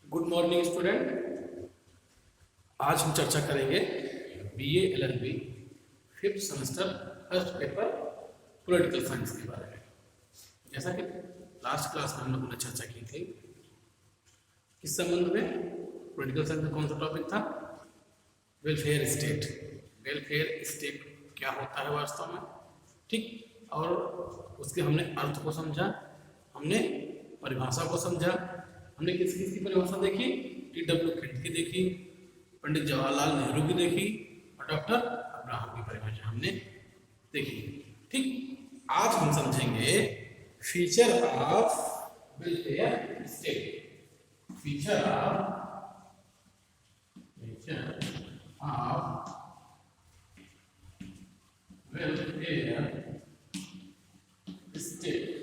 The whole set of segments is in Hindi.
Good morning student. आज हम चर्चा करेंगे BA LLB fifth semester first paper political science के बारे में। जैसा कि लास्ट क्लास में हम लोगों ने चर्चा की थी, इस संबंध में पॉलिटिकल साइंस में कौन सा टॉपिक था? Welfare state. वेलफेयर स्टेट क्या होता है वास्तव में, ठीक, और उसके हमने अर्थ को समझा, हमने परिभाषा को समझा, हमने किसकी परिभाषा देखी? टी.डब्ल्यू. किट की देखी, पंडित जवाहरलाल नेहरू की देखी और डॉक्टर अब्राहम की परिभाषा हमने देखी, ठीक। आज हम समझेंगे feature of welfare state. Feature of welfare state,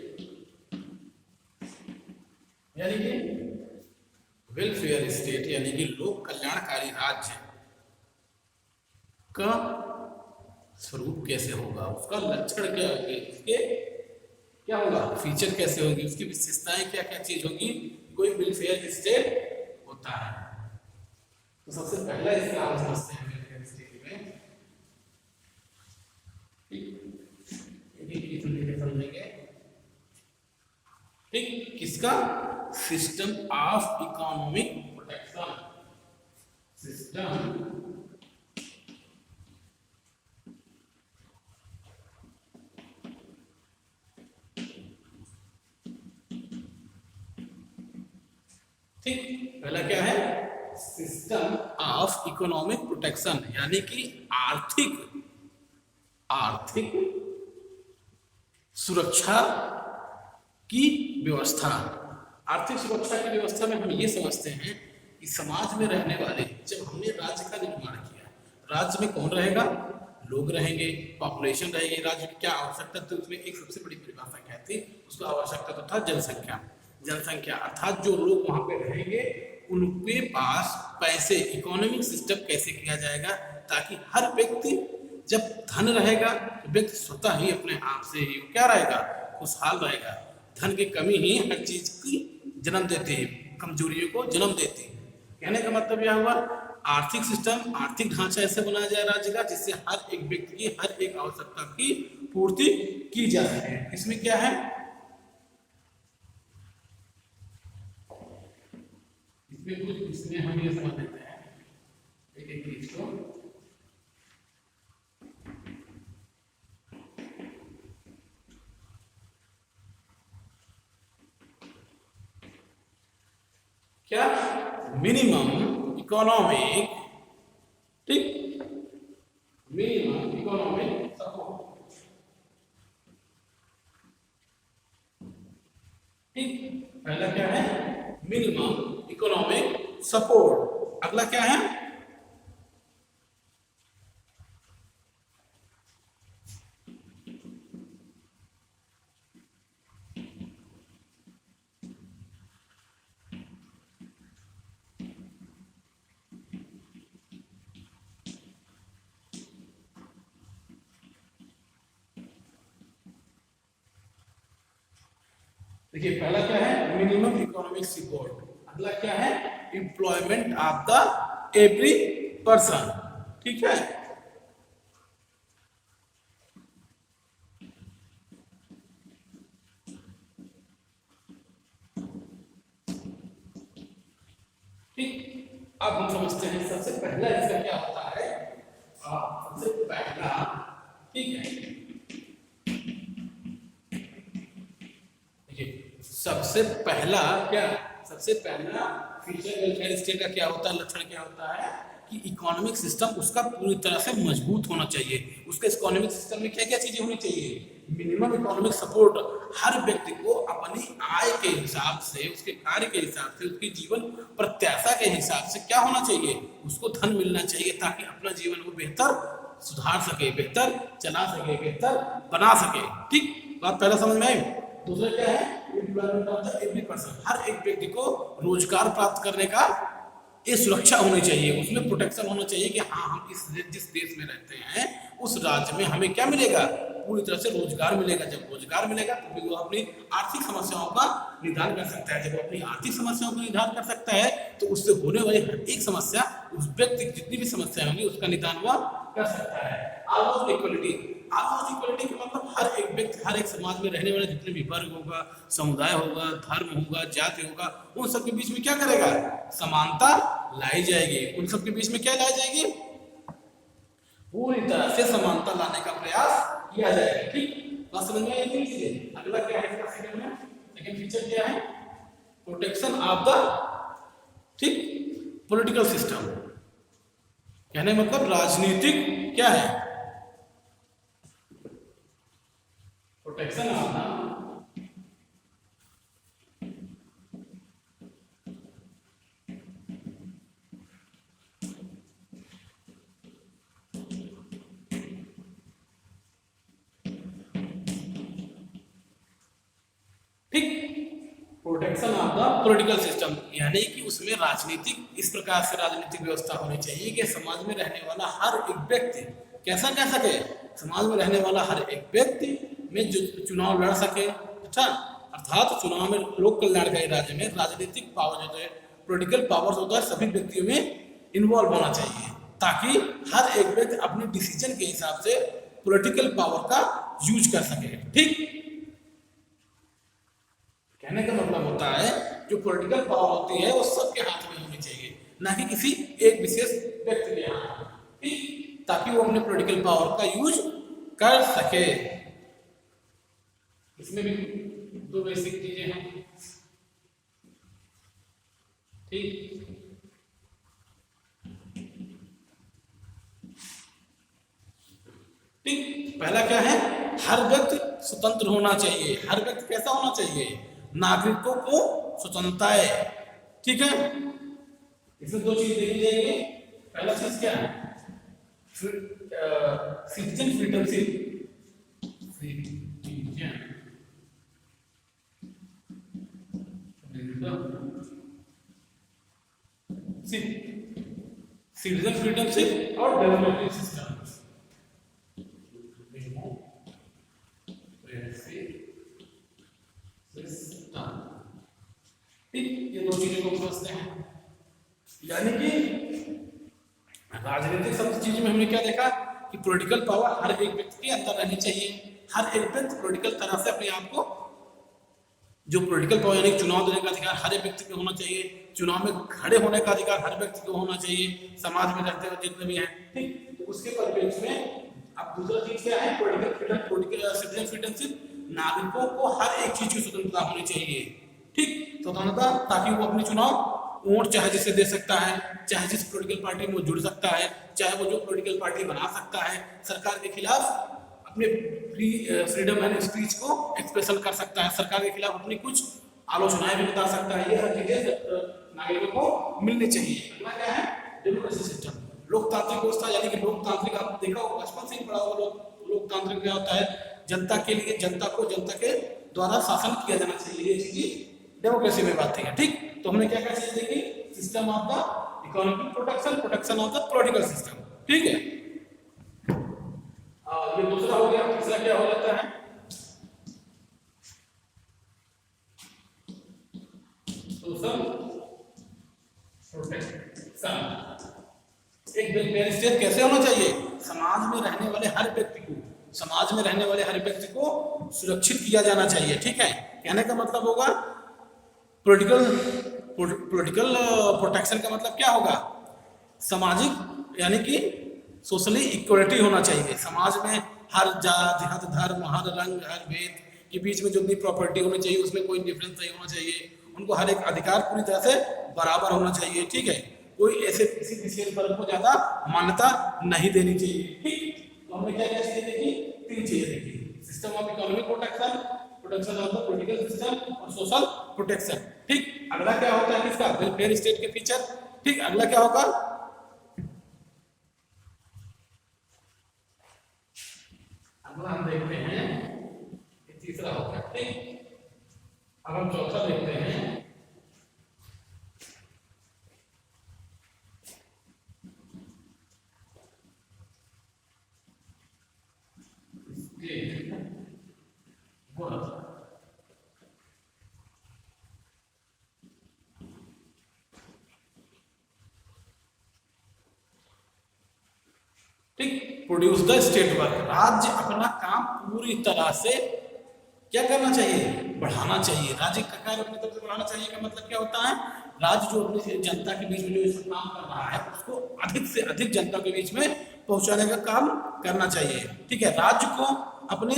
यानी कि वेलफेयर स्टेट यानी कि लोक कल्याणकारी राज्य का स्वरूप कैसे होगा, उसका लक्षण क्या होगी, उसके क्या होगा, फीचर कैसे होगी, उसकी विशेषताएं क्या क्या चीज होगी, कोई वेलफेयर स्टेट होता है। तो सबसे पहला इसका हम समझते हैं वेलफेयर स्टेट में, समझेंगे, ठीक, किसका? System of economic protection. System ठीक, पहला क्या है? सिस्टम ऑफ इकोनॉमिक प्रोटेक्शन, यानी कि आर्थिक सुरक्षा की व्यवस्था। आर्थिक सुरक्षा की व्यवस्था में हम ये समझते हैं कि समाज में रहने वाले, जब हमने राज्य का निर्माण किया, राज्य में कौन रहेगा? लोग रहेंगे, पॉपुलेशन रहेगी, राज्य की क्या आवश्यकता थी, उसमें एक सबसे बड़ी परिभाषा क्या थी? उसका आवश्यकता तो था जनसंख्या। जनसंख्या अर्थात जो लोग वहां पे रहेंगे उनके पास पैसे, इकोनॉमिक सिस्टम कैसे किया जाएगा ताकि हर व्यक्ति, जब धन रहेगा तो व्यक्ति स्वतः ही अपने आप से ही क्या रहेगा? खुशहाल रहेगा। धन की कमी ही हर चीज की जन्म देती है, कमजोरियों को जन्म देती है। कहने का मतलब यह हुआ, आर्थिक सिस्टम, आर्थिक ढांचा ऐसे बनाया जाए राज्य का जिससे हर एक व्यक्ति की हर एक आवश्यकता की पूर्ति की जा सके। इसमें क्या है? इसमें हम ये समझ लेते हैं एक एक चीज को। क्या? मिनिमम इकोनॉमिक, ठीक, मिनिमम इकोनॉमिक सपोर्ट, ठीक। पहला क्या है? Minimum economic support. अगला क्या है? देखिए, पहला क्या है? Minimum economic support. अगला क्या है? Employment of the every person, ठीक है। ठीक, अब हम समझते हैं सबसे पहला इसका क्या होता है। सबसे पहला, ठीक है, सबसे पहला क्या? सबसे पहला फीचर वेलफेयर स्टेट का क्या होता है, लक्षण क्या होता है कि इकोनॉमिक सिस्टम उसका पूरी तरह से मजबूत होना चाहिए। उसके इकोनॉमिक सिस्टम में क्या क्या चीजें होनी चाहिए? मिनिमम इकोनॉमिक सपोर्ट, हर व्यक्ति को अपनी आय के हिसाब से, उसके कार्य के हिसाब से, उसकी जीवन प्रत्याशा के हिसाब से क्या होना चाहिए? उसको धन मिलना चाहिए ताकि अपना जीवन वो बेहतर सुधार सके, बेहतर चला सके, बेहतर बना सके, ठीक। बात पहला समझ में आई। दूसरा क्या है? Employment of the every person, हर एक व्यक्ति को रोजगार प्राप्त करने का ये सुरक्षा होनी चाहिए, उसमें प्रोटेक्शन होना चाहिए कि हाँ, हम जिस देश में रहते हैं उस राज्य में हमें क्या मिलेगा? पूरी तरह से रोजगार मिलेगा। जब रोजगार मिलेगा तो वो अपनी आर्थिक समस्याओं का निदान कर सकता है। जब वो अपनी आर्थिक समस्याओं का निदान कर सकता है तो उससे होने वाली हर एक समस्या, उस व्यक्ति की जितनी भी समस्या होंगी उसका निदान वह कर सकता है। ऑलमोस्ट इक्वलिटी, ऑलमोस्ट इक्वलिटी का मतलब हर एक व्यक्ति, हर एक समाज में रहने वाले जितने भी वर्ग होगा, समुदाय होगा, धर्म होगा, जाति होगा, उन सबके बीच में क्या करेगा, समानता लाई जाएगी। उन सबके बीच में क्या लाई जाएगी, पूरी तरह से समानता लाने का प्रयास किया जाएगा। ठीक, बात समझ में आई? तीन चीजें। अगला क्या है इसका सेकंड में, सेकंड फीचर क्या है, प्रोटेक्शन ऑफ द, ठीक, पॉलिटिकल सिस्टम। कहने मतलब राजनीतिक क्या है, protection of the protection of the political system, यानी कि उसमें राजनीतिक, इस प्रकार से राजनीतिक व्यवस्था होनी चाहिए कि समाज में रहने वाला हर एक व्यक्ति कैसा कह सके, समाज में रहने वाला हर एक व्यक्ति में जो चुनाव लड़ सके। अच्छा, अर्थात चुनाव में लोक कल्याणकारी राज्य में राजनीतिक पावर जो है, पॉलिटिकल पावर्स होता है, सभी व्यक्तियों में इन्वॉल्व होना चाहिए ताकि हर एक व्यक्ति अपने डिसीजन के हिसाब से पॉलिटिकल पावर का यूज कर सके। ठीक, कहने का मतलब होता है जो पॉलिटिकल पावर होती है वो सबके हाथ में होनी चाहिए, ना कि किसी एक विशेष व्यक्ति के हाथ में, ठीक, ताकि वो अपने पॉलिटिकल पावर का यूज कर सके। इसमें भी दो बेसिक चीजें हैं। ठीक, ठीक, पहला क्या है, हर व्यक्ति स्वतंत्र होना चाहिए। हर व्यक्ति कैसा होना चाहिए, नागरिकों को स्वतंत्रता है। ठीक है, इसमें दो चीज देखी जाएगी। पहला चीज क्या है, सिटीजन फ्रीडमशिप, सिटीजन फ्रीडमशिप और डेमोक्रेटिक सिस्टम। ये दो चीजों को समझते हैं, यानी कि राजनीतिक सब चीज में हमने क्या देखा कि पॉलिटिकल पावर हर एक व्यक्ति के अंदर रहनी चाहिए। हर एक व्यक्ति पॉलिटिकल तरह से अपने आप को, जो पॉलिटिकल पावर यानी चुनाव देने का अधिकार हर एक व्यक्ति को होना चाहिए, चुनाव में खड़े होने का अधिकार हर व्यक्ति को होना चाहिए, समाज में रहते हुए जितने भी हैं। ठीक, तो उसके परिप्रेक्ष्य में अब दूसरा चीज क्या है, पॉलिटिकल फ्रीडम, पॉलिटिकल सिटीजन फ्रीडमशिप, नागरिकों को हर एक चीज की स्वतंत्रता होनी चाहिए। ठीक, स्वतंत्रता, ताकि वो अपने चुनाव वोट चाहे जिसे दे सकता है, चाहे जिस पॉलिटिकल पार्टी में वो जुड़ सकता है, चाहे वो जो पॉलिटिकल पार्टी बना सकता है, सरकार के खिलाफ अपने फ्रीडम एंड स्पीच को एक्सप्रेशन कर सकता है, सरकार के खिलाफ अपनी कुछ आलोचनाएं भी बता सकता है। ये हर चीजें नागरिकों को मिलनी चाहिए। अगला क्या है, डेमोक्रेसी सिस्टम, लोकतांत्रिक व्यवस्था, यानी कि लोकतांत्रिक, आप देखा होगा बचपन से ही पढ़ा होगा, लोकतांत्रिक क्या होता है, जनता के लिए, जनता को जनता के द्वारा शासन किया जाना चाहिए। ये चीज डेमोक्रेसी में बात है। ठीक, तो हमने क्या क्या चीज देखी, system of the economic protection, protection of the political system. ठीक है, ये दूसरा हो गया। तीसरा क्या हो जाता है, सोशल प्रोटेक्शन। एक वेलफेयर स्टेट कैसे होना चाहिए, समाज में रहने वाले हर व्यक्ति को, समाज में रहने वाले हर व्यक्ति को सुरक्षित किया जाना चाहिए। ठीक है, कहने का मतलब होगा पॉलिटिकल प्रोटेक्शन का मतलब क्या होगा, सामाजिक, यानी कि सोशली इक्वलिटी होना चाहिए। समाज में हर जाति, हर धर्म, हर रंग, हर भेद के बीच में जो भी प्रॉपर्टी होनी चाहिए उसमें कोई डिफरेंस नहीं होना चाहिए। उनको हर एक अधिकार पूरी तरह से बराबर होना चाहिए। ठीक है, कोई ऐसे किसी विशेष वर्ग को ज्यादा मान्यता नहीं देनी चाहिए। ठीक, तो हमने क्या क्या चीजें देखी, तीन चीजें देखी, system of economic protection, protection of the political system और सोशल प्रोटेक्शन। ठीक, अगला क्या होता है किसका, वेलफेयर स्टेट के फीचर। ठीक, अगला क्या होगा, अगला हम देखते हैं, तीसरा होगा। ठीक, अब हम चौथा देखते हैं, प्रोड्यूस द स्टेट वर्क, राज्य अपना काम पूरी तरह से क्या करना चाहिए, बढ़ाना चाहिए। राज्य का कार्य अपनी तरफ से बढ़ाना चाहिए का मतलब क्या होता है, राज्य जो अपनी जनता के बीच में जो इस काम कर रहा है उसको अधिक से अधिक जनता के बीच में पहुंचाने का काम करना चाहिए। ठीक है, राज्य को अपने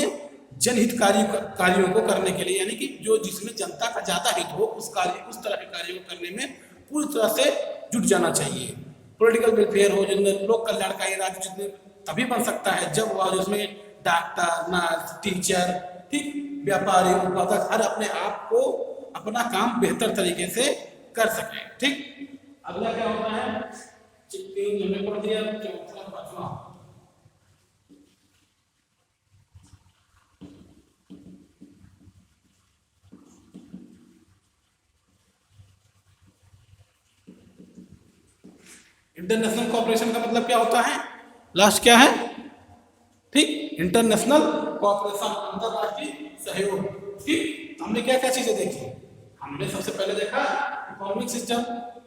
जनहित कार्यों को करने के लिए, यानी कि जो जिसमें जनता का ज्यादा हित हो उस तरह के कार्य को करने में पूरी तरह से जुट जाना चाहिए। पॉलिटिकल वेलफेयर हो, जिनमें लोक कल्याणकारी राज्य जितने तभी बन सकता है जब वह जिसमें डॉक्टर, नर्स, टीचर, ठीक, व्यापारी, उत्पादक हर अपने आप को अपना काम बेहतर तरीके से कर सके। ठीक, अगला क्या होता है, तीन हमने पढ़ दिया, चौथा पांचवा इंटरनेशनल कॉपरेशन का मतलब क्या होता है, लास्ट क्या है, ठीक, इंटरनेशनल कॉपरेशन, अंतरराष्ट्रीय सहयोग। ठीक, हमने क्या क्या चीजें देखी, हमने सबसे पहले देखा इकोनॉमिक सिस्टम,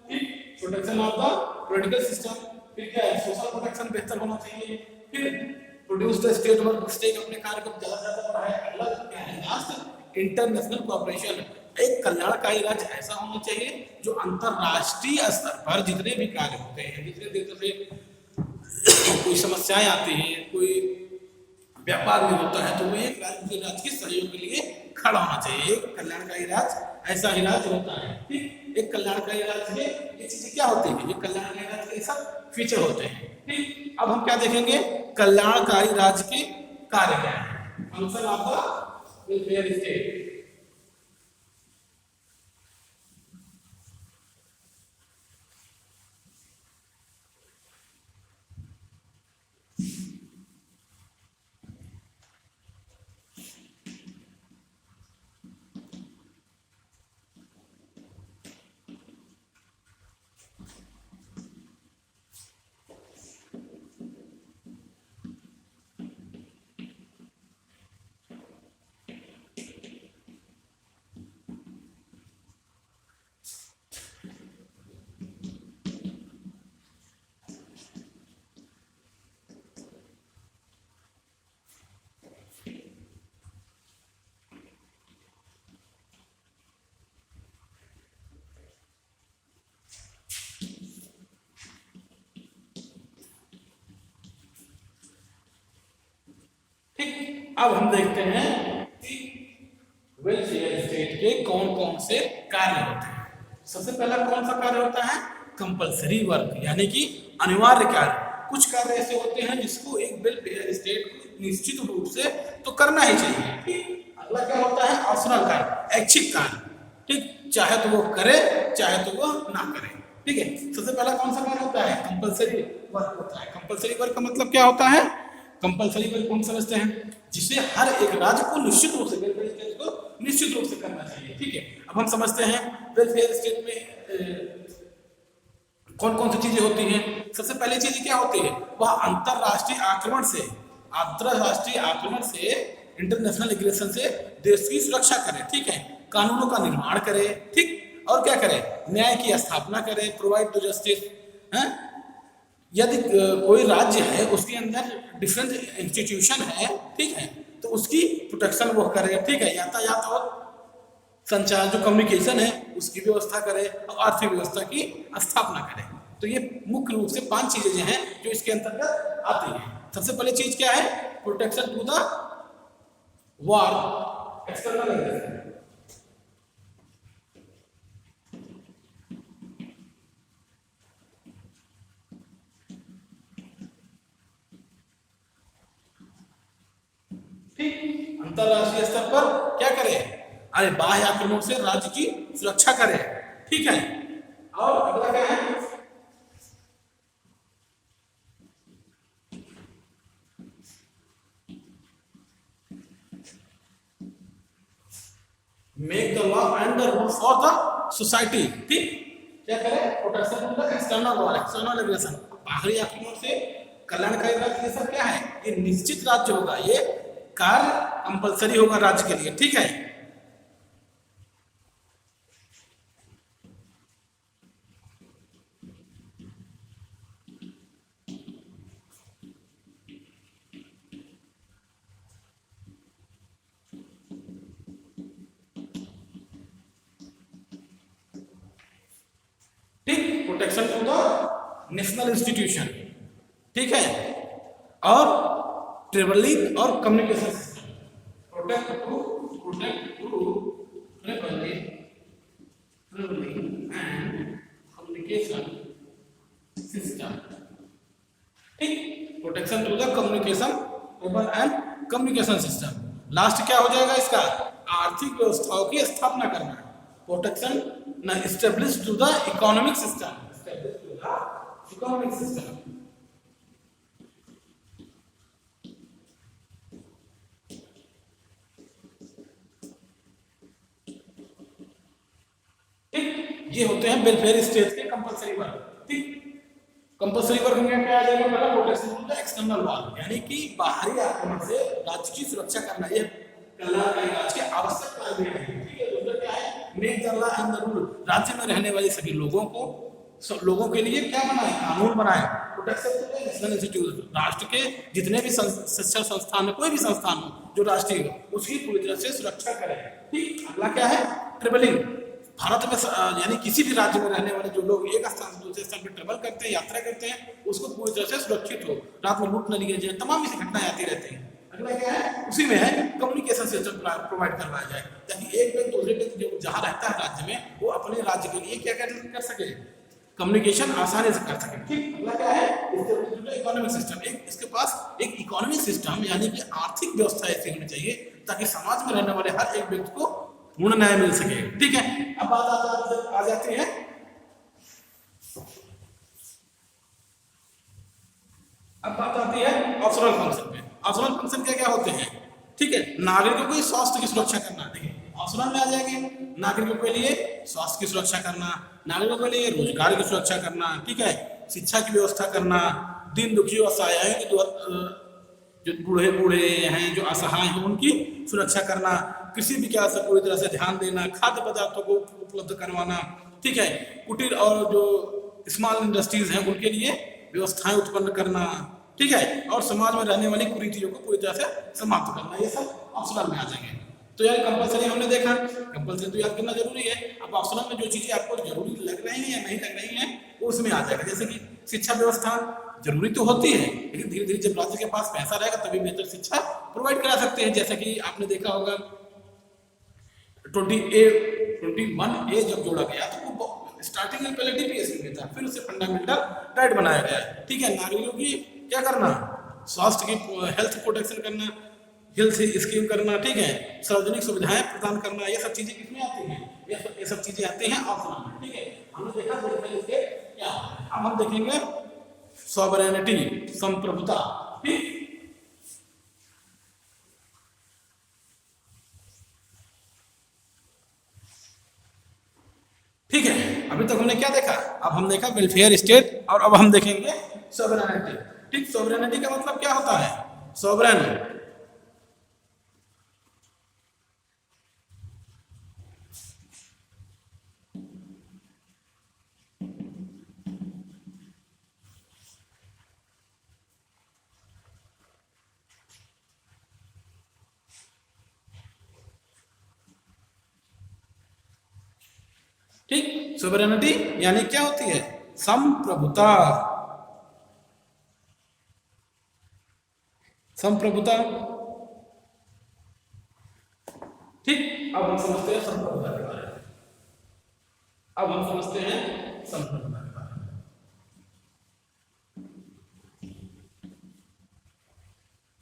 ठीक, protection of the political system, फिर क्या है, सोशल प्रोटेक्शन बेहतर होना चाहिए, फिर produce the state work, state अपने कार्य को ज्यादा से ज्यादा बढ़ाए। अगला क्या है, लास्ट इंटरनेशनल कॉपरेशन, एक कल्याणकारी राज्य ऐसा होना चाहिए जो अंतरराष्ट्रीय स्तर पर जितने भी कार्य होते हैं, जितने देशों से कोई समस्याएं आती हैं, कोई व्यापार में होता है, तो वो एक राज्य के सहयोग के लिए खड़ा होना चाहिए। एक कल्याणकारी राज्य ऐसा ही राज्य होता है। ठीक, एक कल्याणकारी राज्य में ये चीजें क्या होती है, ये कल्याणकारी राज्य के सब फीचर होते हैं। ठीक, अब हम क्या देखेंगे, कल्याणकारी राज्य के कार्य क्या है, function of the welfare state. अब हम देखते हैं कि वेलफेयर स्टेट के कौन कौन से कार्य होते हैं। सबसे पहला कौन सा कार्य होता है, कंपलसरी वर्क, यानी कि अनिवार्य कार्य। कुछ कार्य ऐसे होते हैं जिसको एक वेलफेयर स्टेट को निश्चित रूप से तो करना ही चाहिए। अगला क्या होता है, ऑप्शनल कार्य, ऐच्छिक कार्य। ठीक, चाहे तो वो करे चाहे तो वो ना करे। ठीक है, सबसे पहला कौन सा कार्य होता है, कंपलसरी वर्क होता है। कंपलसरी वर्क का मतलब क्या होता है, कंपलसरी वर्क कौन समझते हैं, जिसे हर एक राज्य को निश्चित रूप से वेलफेयर स्टेट को निश्चित रूप से करना चाहिए। ठीक है, अब हम समझते हैं वेलफेयर स्टेट में कौन कौन सी चीजें होती हैं। सबसे पहली चीज क्या होती है, वह अंतरराष्ट्रीय आक्रमण से इंटरनेशनल एग्रेशन से देश की सुरक्षा करे। ठीक है, कानूनों का निर्माण करे। ठीक, और क्या करे, न्याय की स्थापना करे, प्रोवाइड टू जस्टिस। यदि कोई राज्य है उसके अंदर डिफरेंट इंस्टीट्यूशन है, ठीक है, तो उसकी प्रोटेक्शन वो करे। ठीक है, यातायात और संचार जो कम्युनिकेशन है उसकी व्यवस्था करे और आर्थिक व्यवस्था की स्थापना करे। तो ये मुख्य रूप से 5 चीजें जो हैं जो इसके अंतर्गत आती हैं। सबसे पहले चीज क्या है, protection to the war, external aggression. ठीक, अंतरराष्ट्रीय स्तर पर क्या करे, अरे बाह्य आक्रमण से राज्य की सुरक्षा करे। ठीक है, और अगला क्या है, make the law and the rule for the society. ठीक, क्या करे, protection to the external war, external aggression, बाहरी आक्रमण से कल्याणकारी राज्य। ये सब क्या है, ये निश्चित राज्य होगा, ये कार्य कंपलसरी होगा राज्य के लिए। ठीक है, protection to the national institution, ठीक है, और ट्रेवलिंग और communication system, protect to travelling and communication system, ठीक, protection to the communication and communication system. Last क्या हो जाएगा इसका, आर्थिक व्यवस्थाओं की स्थापना करना, प्रोटेक्शन न establish to the economic system, establish to the economic system, ठीक। ये होते हैं वेलफेयर स्टेट के कंपलसरी वर्क, ठीक। कंपलसरी वर्क में क्या आ जाएगा, पहला protection to the external wall, यानी कि बाहरी आक्रमण से राज्य की सुरक्षा करना, ये राज्य के आवश्यक कार्य है, ठीक है। दूसरा क्या है, make the law and the rule, राज्य में रहने वाले सभी लोगों के लिए क्या बनाए, कानून बनाए। Protection to the national institute, राष्ट्र के जितने भी शिक्षण संस्थान है, कोई भी संस्थान हो जो राष्ट्रीय हो, उसकी पूरी तरह से सुरक्षा करे, ठीक। अगला क्या है, ट्रेवलिंग, भारत में यानी किसी भी राज्य में रहने वाले जो लोग एक स्थान से दूसरे स्थान पर ट्रेवल करते हैं, यात्रा करते हैं, उसको पूरी तरह से सुरक्षित हो, रात में लूट न लिए जाए, तमाम ऐसी घटनाएं आती रहती हैं। अगला क्या है, उसी में है कम्युनिकेशन सिस्टम प्रोवाइड करवाया जाए, ताकि एक व्यक्ति दूसरे व्यक्ति जो जहाँ रहता है राज्य में, वो अपने राज्य के लिए क्या कर सके, कम्युनिकेशन आसानी से कर सके, ठीक। अगला क्या है, इकोनॉमिक सिस्टम, एक इसके पास एक इकोनॉमिक सिस्टम यानी कि आर्थिक व्यवस्था ऐसी होनी चाहिए ताकि समाज में रहने वाले हर एक व्यक्ति को पूर्ण न्याय मिल सके, ठीक है। अब बात आ जाती है ऑप्शनल फंक्शन पे। ऑप्शनल फंक्शन क्या क्या होते हैं, ठीक है। नागरिकों को स्वास्थ्य की सुरक्षा करना, देखिए ऑप्शनल में आ जाएंगे, नागरिकों के लिए स्वास्थ्य की सुरक्षा करना, नागरिकों के लिए रोजगार की सुरक्षा करना, ठीक है, शिक्षा की व्यवस्था करना, दीन दुखियों असहायों की जो बूढ़े हैं, जो असहाय हैं, उनकी सुरक्षा करना, कृषि विकास पर पूरी तरह से ध्यान देना, खाद्य पदार्थों को उपलब्ध करवाना, ठीक है, कुटीर और जो स्मॉल इंडस्ट्रीज हैं उनके लिए व्यवस्थाएं उत्पन्न करना, ठीक है, और समाज में रहने वाली कुरीतियों को पूरी तरह से समाप्त करना, ये सब ऑप्शनल में आ जाएंगे। तो यार कंपलसरी हमने देखा, कंपलसरी तो याद करना जरूरी है। अब ऑप्शनल में जो चीजें आपको जरूरी लग रही हैं या नहीं लग रही हैं वो उसमें आ जाएगा, जैसे कि शिक्षा व्यवस्था जरूरी तो होती है, लेकिन धीरे धीरे जब राज्य के पास पैसा रहेगा तभी बेहतर शिक्षा प्रोवाइड करा सकते हैं। जैसे कि आपने देखा होगा 21A जब जोड़ा गया तो वो स्टार्टिंग में पहले DPSC में था, फिर उसे फंडामेंटल राइट बनाया गया, ठीक है। नागरिकों की क्या करना, स्वास्थ्य की हेल्थ प्रोटेक्शन करना, हेल्थ स्कीम करना, ठीक है, सार्वजनिक सुविधाएं प्रदान करना, ये सब चीजें किसमें आती हैं, ये सब चीजें आती हैं ऑप्शनल में, ठीक है। हमने देखा क्या, अब हम देखेंगे सॉवरेनिटी, संप्रभुता, ठीक। ठीक है, अभी तक हमने क्या देखा, अब हम देखा वेलफेयर स्टेट, और अब हम देखेंगे सॉवरेनिटी, ठीक। सॉवरेनिटी का मतलब क्या होता है, सॉवरेन, ठीक। सोवरेनिटी यानी क्या होती है, संप्रभुता, संप्रभुता, ठीक। अब हम समझते हैं संप्रभुता के बारे में, अब हम समझते हैं संप्रभुता के बारे में।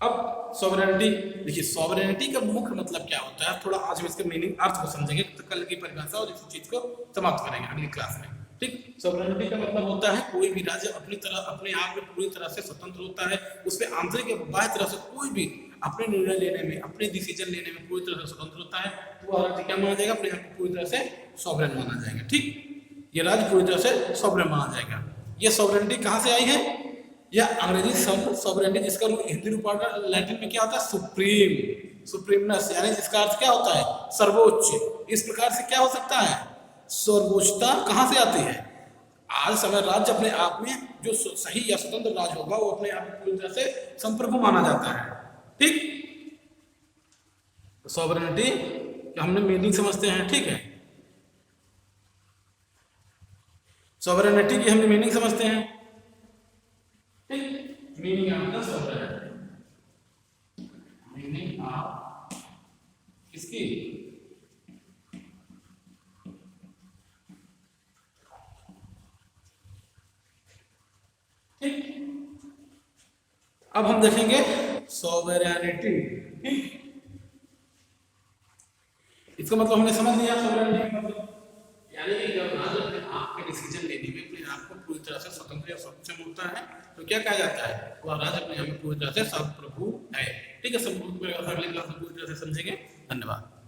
अब सॉवरेनिटी, देखिए सॉवरेनिटी का मुख्य मतलब क्या होता है, थोड़ा आज हम इसके मीनिंग अर्थ को समझेंगे, तो कल की परिभाषा और इस चीज को समाप्त करेंगे अगली क्लास में, ठीक। सॉवरेनिटी का मतलब होता है कोई भी राज्य अपने आप में पूरी तरह से स्वतंत्र होता है, उसमें आंतरिक या बाह्य तरह से कोई भी अपने निर्णय लेने में, अपने डिसीजन लेने में पूरी तरह से स्वतंत्र होता है, तो वह राज्य क्या माना जाएगा, अपने आप को पूरी तरह से सॉवरेन माना जाएगा, ठीक। ये राज्य पूरी तरह से सॉवरेन माना जाएगा। ये सॉवरेनिटी कहाँ से आई है, या अंग्रेजी शब्द सॉवरेनिटी जिसका हिंदी रूपांतर लैटिन में क्या होता है, सुप्रीम, सुप्रीमनेस, यानी जिसका अर्थ क्या होता है, सर्वोच्च। इस प्रकार से क्या हो सकता है, सर्वोच्चता कहाँ से आती है, आज समय राज्य अपने आप में जो सही या स्वतंत्र राज्य होगा वो अपने आप में पूरी तरह से संप्रभु माना जाता है, ठीक। सॉवरेनिटी हमने मीनिंग समझते हैं, ठीक है। सॉवरेनिटी की हम मीनिंग समझते हैं, ठीक, meaning of the sovereignty, meaning of किसकी, ठीक। अब हम देखेंगे सॉवरेनिटी, इसका मतलब हमने समझ लिया सॉवरेनिटी का मतलब, यानी कि जब राजा अपने आप के डिसीजन लेने में अपने आप को पूरी तरह से स्वतंत्र या सक्षम होता है तो क्या कहा जाता है, वह राजा अपने आप में पूरी तरह से सर्वप्रभु है। ठीक है, सब अगले क्लास में पूरी तरह से समझेंगे। धन्यवाद।